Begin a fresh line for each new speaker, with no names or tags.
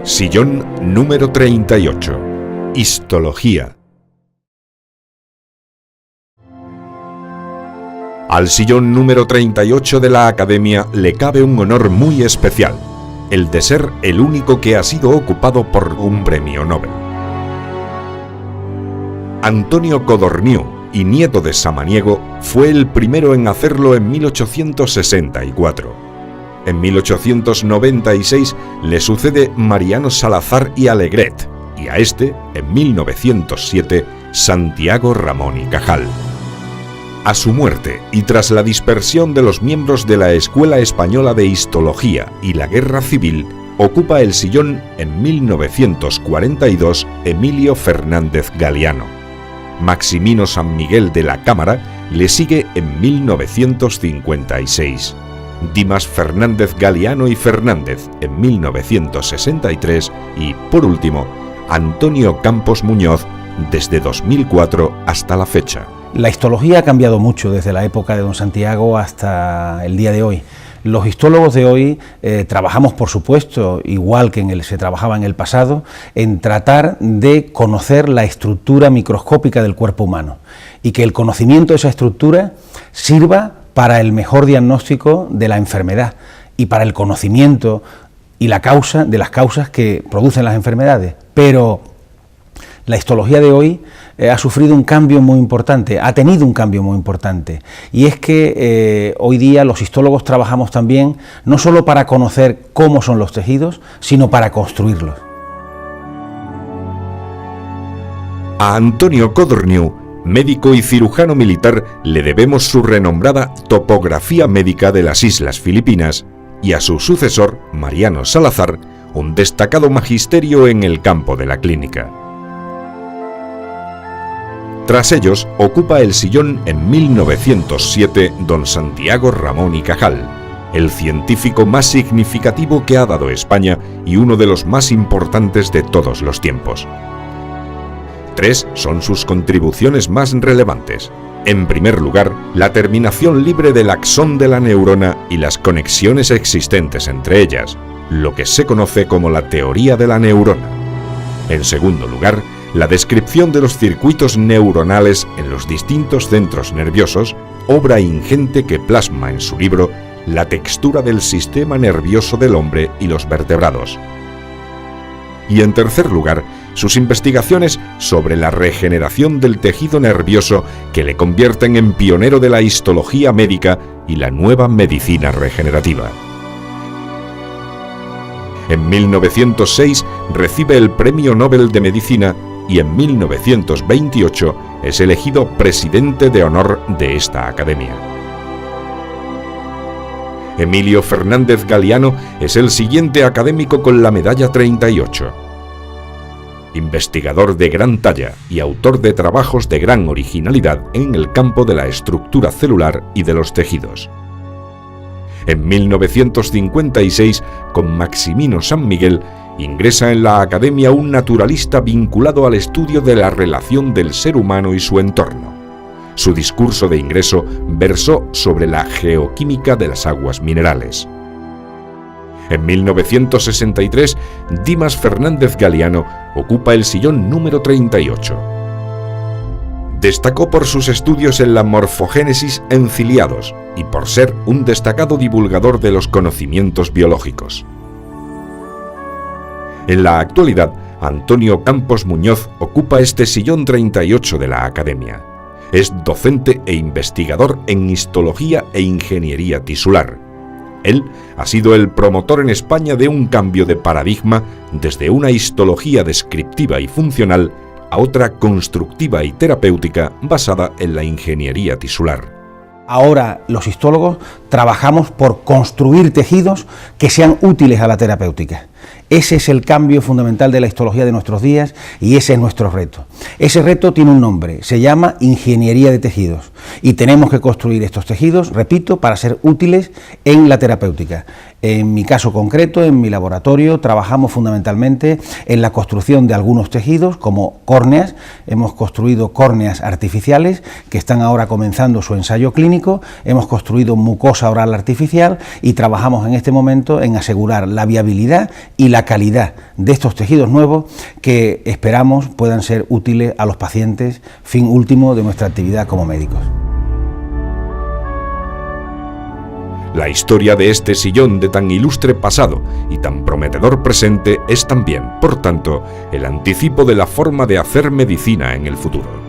Sillón número 38. Histología. Al sillón número 38 de la Academia le cabe un honor muy especial, el de ser el único que ha sido ocupado por un premio Nobel. Antonio Codorniu, y nieto de Samaniego, fue el primero en hacerlo en 1864. En 1896 le sucede Mariano Salazar y Alegret, y a este, en 1907, Santiago Ramón y Cajal. A su muerte, y tras la dispersión de los miembros de la Escuela Española de Histología y la Guerra Civil, ocupa el sillón en 1942 Emilio Fernández Galiano. Maximino San Miguel de la Cámara le sigue en 1956. Dimas Fernández Galiano y Fernández en 1963 y, por último, Antonio Campos Muñoz desde 2004 hasta la fecha.
La histología ha cambiado mucho desde la época de don Santiago hasta el día de hoy. Los histólogos de hoy trabajamos, por supuesto, igual que se trabajaba en el pasado, en tratar de conocer la estructura microscópica del cuerpo humano y que el conocimiento de esa estructura sirva para el mejor diagnóstico de la enfermedad y para el conocimiento y la causa de las causas que producen las enfermedades. Pero la histología de hoy ha sufrido un cambio muy importante, ha tenido un cambio muy importante, y es que hoy día los histólogos trabajamos también no solo para conocer cómo son los tejidos, sino para construirlos.
A Antonio Codorniu, médico y cirujano militar, le debemos su renombrada Topografía Médica de las Islas Filipinas, y a su sucesor, Mariano Salazar, un destacado magisterio en el campo de la clínica. Tras ellos, ocupa el sillón en 1907 don Santiago Ramón y Cajal, el científico más significativo que ha dado España y uno de los más importantes de todos los tiempos. Tres son sus contribuciones más relevantes. En primer lugar, la terminación libre del axón de la neurona y las conexiones existentes entre ellas, lo que se conoce como la teoría de la neurona. En segundo lugar, la descripción de los circuitos neuronales en los distintos centros nerviosos, obra ingente que plasma en su libro La textura del sistema nervioso del hombre y los vertebrados. Y en tercer lugar, sus investigaciones sobre la regeneración del tejido nervioso que le convierten en pionero de la histología médica y la nueva medicina regenerativa. En 1906 recibe el Premio Nobel de Medicina y en 1928 es elegido presidente de honor de esta academia. Emilio Fernández Galiano es el siguiente académico con la medalla 38. Investigador de gran talla y autor de trabajos de gran originalidad en el campo de la estructura celular y de los tejidos. En 1956, con Maximino San Miguel, ingresa en la Academia un naturalista vinculado al estudio de la relación del ser humano y su entorno. Su discurso de ingreso versó sobre la geoquímica de las aguas minerales. En 1963, Dimas Fernández Galiano ocupa el sillón número 38. Destacó por sus estudios en la morfogénesis en ciliados y por ser un destacado divulgador de los conocimientos biológicos. En la actualidad, Antonio Campos Muñoz ocupa este sillón 38 de la Academia. Es docente e investigador en histología e ingeniería tisular. Él ha sido el promotor en España de un cambio de paradigma desde una histología descriptiva y funcional a otra constructiva y terapéutica basada en la ingeniería tisular.
Ahora los histólogos trabajamos por construir tejidos que sean útiles a la terapéutica. Ese es el cambio fundamental de la histología de nuestros días y ese es nuestro reto. Ese reto tiene un nombre, se llama ingeniería de tejidos y tenemos que construir estos tejidos, repito, para ser útiles en la terapéutica. En mi caso concreto, en mi laboratorio, trabajamos fundamentalmente en la construcción de algunos tejidos como córneas. Hemos construido córneas artificiales que están ahora comenzando su ensayo clínico, hemos construido mucosa oral artificial y trabajamos en este momento en asegurar la viabilidad y y la calidad de estos tejidos nuevos que esperamos puedan ser útiles a los pacientes, fin último de nuestra actividad como médicos.
La historia de este sillón de tan ilustre pasado y tan prometedor presente es también, por tanto, el anticipo de la forma de hacer medicina en el futuro.